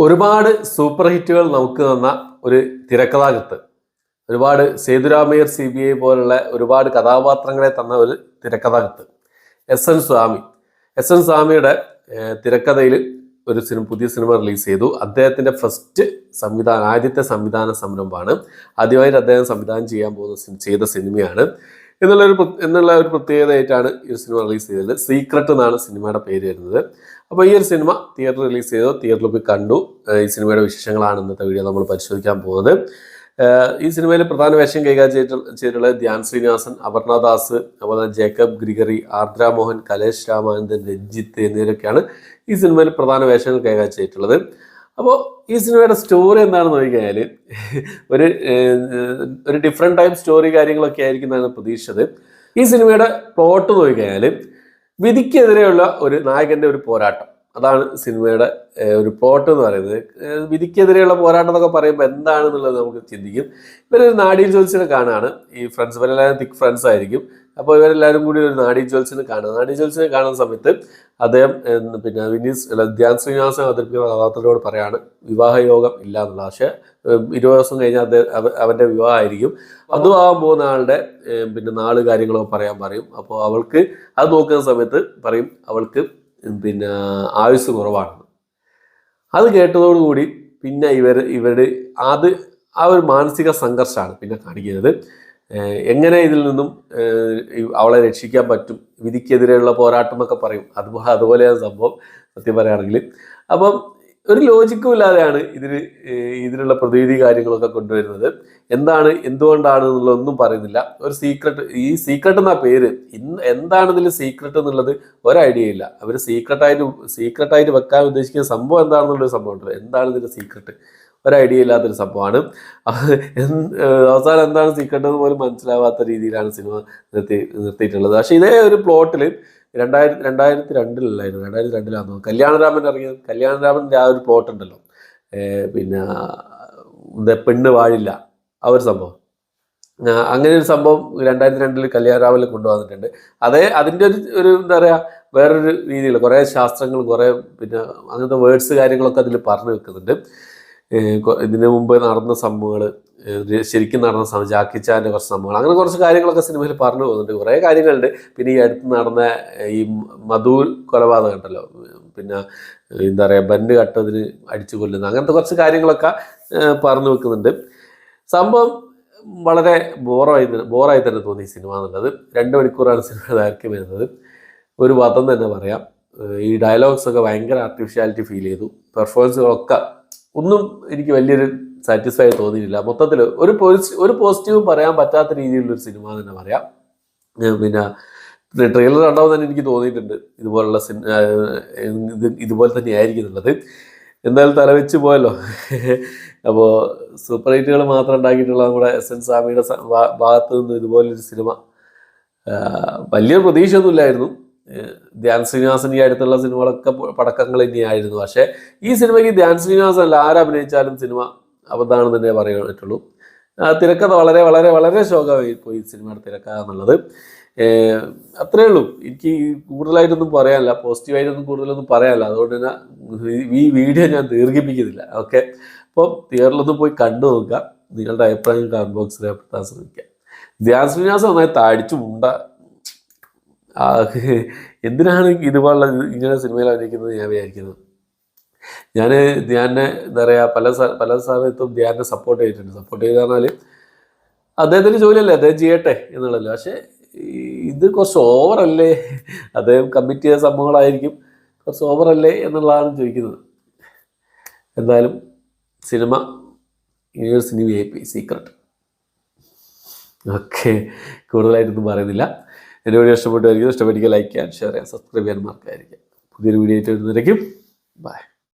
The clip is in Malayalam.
ഒരുപാട് സൂപ്പർ ഹിറ്റുകൾ നമുക്ക് തന്ന ഒരു തിരക്കഥാകൃത്ത്, ഒരുപാട് സേതുരാമയ്യർ CBI പോലുള്ള ഒരുപാട് കഥാപാത്രങ്ങളെ തന്ന ഒരു തിരക്കഥാകൃത്ത് SN സ്വാമി. SN സ്വാമിയുടെ തിരക്കഥയിൽ ഒരു പുതിയ സിനിമ റിലീസ് ചെയ്തു. അദ്ദേഹത്തിന്റെ ആദ്യത്തെ സംവിധാന സംരംഭമാണ്. ആദ്യമായിട്ട് അദ്ദേഹം സംവിധാനം ചെയ്ത സിനിമയാണ് എന്നുള്ള ഒരു പ്രത്യേകതയായിട്ടാണ് ഈ സിനിമ റിലീസ് ചെയ്തത്. സീക്രട്ട് എന്നാണ് സിനിമയുടെ പേര് വരുന്നത്. അപ്പോൾ ഈ ഒരു സിനിമ തിയേറ്ററിൽ റിലീസ് ചെയ്തു, തിയേറ്ററിൽ പോയി കണ്ടു. ഈ സിനിമയുടെ വിശേഷങ്ങളാണ് ഇന്നത്തെ വീഡിയോ നമ്മൾ പരിശോധിക്കാൻ പോകുന്നത്. ഈ സിനിമയിൽ പ്രധാന വേഷം കൈകാര്യം ചെയ്തിട്ടുള്ളത് ധ്യാൻ ശ്രീനിവാസൻ, അപർണദാസ്, അതുപോലെ ജേക്കബ് ഗ്രിഗറി, ആർദ്ര മോഹൻ, കലേഷ് രാമാനന്ദൻ, രഞ്ജിത്ത് എന്നിവരൊക്കെയാണ് ഈ സിനിമയിൽ പ്രധാന വേഷങ്ങൾ കൈകാര്യം ചെയ്തിട്ടുള്ളത്. അപ്പോൾ ഈ സിനിമയുടെ സ്റ്റോറി എന്താണെന്ന് നോക്കിക്കഴിഞ്ഞാൽ ഒരു ഡിഫറെൻറ്റ് ടൈപ്പ് സ്റ്റോറി കാര്യങ്ങളൊക്കെ ആയിരിക്കും എന്നാണ് പ്രതീക്ഷിച്ചത്. ഈ സിനിമയുടെ പ്ലോട്ട് നോക്കിക്കഴിഞ്ഞാൽ വിധിക്കെതിരെയുള്ള ഒരു നായകന്റെ ഒരു പോരാട്ടം, അതാണ് സിനിമയുടെ ഒരു പ്ലോട്ട് എന്ന് പറയുന്നത്. വിധിക്കെതിരെയുള്ള പോരാട്ടം എന്നൊക്കെ പറയുമ്പോൾ എന്താണെന്നുള്ളത് നമുക്ക് ചിന്തിക്കും. ഇവരൊരു നാടീ ജ്യോത്സ്യനെ കാണാനാണ്. ഈ ഫ്രണ്ട്സ് ഇവരെല്ലാവരും തിക് ഫ്രണ്ട്സ് ആയിരിക്കും. അപ്പോൾ ഇവരെല്ലാവരും കൂടി ഒരു നാടീ ജ്യോത്സ്യനെ കാണുക. നാടീ ജ്യോത്സ്യനെ കാണുന്ന സമയത്ത് അദ്ദേഹം ധ്യാൻ ശ്രീനിവാസൻ അവതരിപ്പിക്കുന്ന കഥാപാത്രത്തോട് പറയാണ് വിവാഹയോഗം ഇല്ല എന്നുള്ളത്. പക്ഷെ 20 ദിവസം കഴിഞ്ഞാൽ അവന്റെ വിവാഹമായിരിക്കും. അതുമാകാൻ പോകുന്ന ആളുടെ നാള് കാര്യങ്ങളൊക്കെ പറയും. അപ്പോൾ അവൾക്ക് അത് നോക്കുന്ന സമയത്ത് പറയും അവൾക്ക് ആയുസ് കുറവാണെന്ന്. അത് കേട്ടതോടുകൂടി പിന്നെ ഇവരുടെ ആ ഒരു മാനസിക സംഘർഷമാണ് പിന്നെ കാണിക്കുന്നത്. എങ്ങനെ ഇതിൽ നിന്നും അവളെ രക്ഷിക്കാൻ പറ്റും, വിധിക്കെതിരെയുള്ള പോരാട്ടം എന്നൊക്കെ പറയും. അതുപോലെയാണ് സംഭവം സത്യം പറയുകയാണെങ്കിൽ. അപ്പം ഒരു ലോജിക്കും ഇല്ലാതെയാണ് ഇതിനുള്ള പ്രതിവിധി കാര്യങ്ങളൊക്കെ കൊണ്ടുവരുന്നത്. എന്തുകൊണ്ടാണ് എന്നുള്ളതൊന്നും പറയുന്നില്ല. ഒരു ഈ സീക്രട്ട് എന്ന പേര് എന്താണ് ഇതിൽ സീക്രട്ട് എന്നുള്ളത് ഒരു ഐഡിയ ഇല്ല. അവർ സീക്രട്ടായിട്ട് വെക്കാൻ ഉദ്ദേശിക്കുന്ന സംഭവം എന്താണെന്നുള്ളൊരു സംഭവം ഉണ്ടല്ലോ. എന്താണ് ഇതിന്റെ സീക്രട്ട്, ഒരു ഐഡിയ ഇല്ലാത്തൊരു സംഭവമാണ്. അവസാനം എന്താണ് സീക്രട്ട് എന്ന് പോലും മനസ്സിലാവാത്ത രീതിയിലാണ് സിനിമ നിർത്തിയിട്ടുള്ളത്. പക്ഷെ ഇതേ ഒരു പ്ലോട്ടിൽ 2002 കല്യാണരാമൻ ഇറങ്ങിയത്. കല്യാണരാമൻ്റെ ആ ഒരു പ്ലോട്ട് ഉണ്ടല്ലോ, പെണ്ണ് വാഴില്ല, ആ ഒരു സംഭവം. അങ്ങനെ ഒരു സംഭവം 2002 കല്യാണരാമനിൽ കൊണ്ടുവന്നിട്ടുണ്ട്. അതിൻ്റെ ഒരു എന്താ പറയുക, വേറൊരു രീതിയിൽ കുറേ ശാസ്ത്രങ്ങളും കുറേ അങ്ങനത്തെ വേർഡ്സ് കാര്യങ്ങളൊക്കെ അതിൽ പറഞ്ഞു വെക്കുന്നുണ്ട്. ഇതിനു മുമ്പ് നടന്ന സംഭവങ്ങൾ, ശരിക്കും നടന്ന സംഭവം, ജാക്കി ചാൻ്റെ കുറച്ച് സംഭവങ്ങൾ, അങ്ങനെ കുറച്ച് കാര്യങ്ങളൊക്കെ സിനിമയിൽ പറഞ്ഞു പോകുന്നുണ്ട്. കുറേ കാര്യങ്ങളുണ്ട്. പിന്നെ ഈ അടുത്ത് നടന്ന ഈ മധൂർ കൊലപാതകം ഉണ്ടല്ലോ, എന്താ പറയുക, ബണ്ട് കട്ടതിന് അടിച്ചു കൊല്ലുന്ന, അങ്ങനത്തെ കുറച്ച് കാര്യങ്ങളൊക്കെ പറഞ്ഞു വെക്കുന്നുണ്ട്. സംഭവം വളരെ ബോറായി തന്നെ തോന്നി സിനിമ എന്നുള്ളത്. 2 മണിക്കൂറാണ് സിനിമ ദൈർഘ്യം വരുന്നത്. ഒരു വധം തന്നെ പറയാം. ഈ ഡയലോഗ്സ് ഒക്കെ ഭയങ്കര ആർട്ടിഫിഷ്യാലിറ്റി ഫീൽ ചെയ്തു. പെർഫോമൻസുകളൊക്കെ ഒന്നും എനിക്ക് വലിയൊരു സാറ്റിസ്ഫൈ തോന്നിയില്ല. മൊത്തത്തിൽ ഒരു പോസിറ്റീവ് പറയാൻ പറ്റാത്ത രീതിയിലുള്ളൊരു സിനിമ തന്നെ പറയാം. ട്രെയിലർ കണ്ടാൽ തന്നെ എനിക്ക് തോന്നിയിട്ടുണ്ട് ഇതുപോലെ തന്നെ ആയിരിക്കും എന്നുള്ളത്. എന്തായാലും തലവെച്ച് പോയല്ലോ. അപ്പോൾ സൂപ്പർ ഹിറ്റുകൾ മാത്രം ഉണ്ടാക്കിയിട്ടുള്ള നമ്മുടെ SN സ്വാമിയുടെ ഭാഗത്ത് നിന്ന് ഇതുപോലൊരു സിനിമ വലിയ പ്രതീക്ഷയൊന്നുമില്ലായിരുന്നു. ധ്യാൻ ശ്രീനിവാസൻ ഈ അടുത്തുള്ള സിനിമകളൊക്കെ പടക്കങ്ങൾ തന്നെയായിരുന്നു. പക്ഷേ ഈ സിനിമയ്ക്ക് ധ്യാൻ ശ്രീനിവാസൻ അല്ല ആരഭിനയിച്ചാലും സിനിമ അബദ്ധമാണെന്ന് തന്നെ പറയാൻ പറ്റുള്ളൂ. തിരക്കഥ വളരെ വളരെ വളരെ ശോകമായി പോയി സിനിമയുടെ തിരക്കഥ എന്നുള്ളത്. അത്രയേ ഉള്ളൂ. എനിക്ക് കൂടുതലായിട്ടൊന്നും പറയാനില്ല, പോസിറ്റീവായിട്ടൊന്നും കൂടുതലൊന്നും പറയാനില്ല. അതുകൊണ്ട് തന്നെ ഈ വീഡിയോ ഞാൻ ദീർഘിപ്പിക്കുന്നില്ല. ഓക്കെ, അപ്പോൾ തിയേറ്ററിലൊന്നും പോയി കണ്ടു നോക്കുക. നിങ്ങളുടെ അഭിപ്രായം കമന്റ് ബോക്സിൽ രേഖപ്പെടുത്താൻ ശ്രമിക്കുക. ധ്യാൻ ശ്രീനിവാസൻ നന്നായി താടിച്ചു എന്തിനാണ് ഇതുപോലുള്ള ഇങ്ങനെ സിനിമയിൽ അഭിനയിക്കുന്നത് ഞാൻ വിചാരിക്കുന്നത്. ഞാൻ ധ്യാനെ എന്താ പറയുക, പല സമയത്തും ധ്യാനെ സപ്പോർട്ട് ചെയ്ത് പറഞ്ഞാൽ അദ്ദേഹത്തിൻ്റെ ജോലിയല്ലേ, അദ്ദേഹം ചെയ്യട്ടെ എന്നുള്ളതല്ല. പക്ഷേ ഇത് കുറച്ച് ഓവറല്ലേ, അദ്ദേഹം കമ്മിറ്റ് ചെയ്ത സംഭവങ്ങളായിരിക്കും, കുറച്ച് ഓവറല്ലേ എന്നുള്ളതാണ് ചോദിക്കുന്നത്. എന്തായാലും സിനിമ ഇനിയൊരു സിനിമയായി സീക്രട്ട്. ഓക്കെ, കൂടുതലായിട്ടൊന്നും പറയുന്നില്ല. എൻ്റെ വീഡിയോ ഇഷ്ടപ്പെട്ടായിരിക്കും. ഇഷ്ടപ്പെട്ടിരിക്കുക ലൈക്ക് ചെയ്യാൻ, ഷെയർ ചെയ്യാൻ, സബ്സ്ക്രൈബ് ചെയ്യാൻ മറക്കാതിരിക്കുക. പുതിയൊരു വീഡിയോ ആയിട്ട് വരുന്നതായിരിക്കും. ബൈ.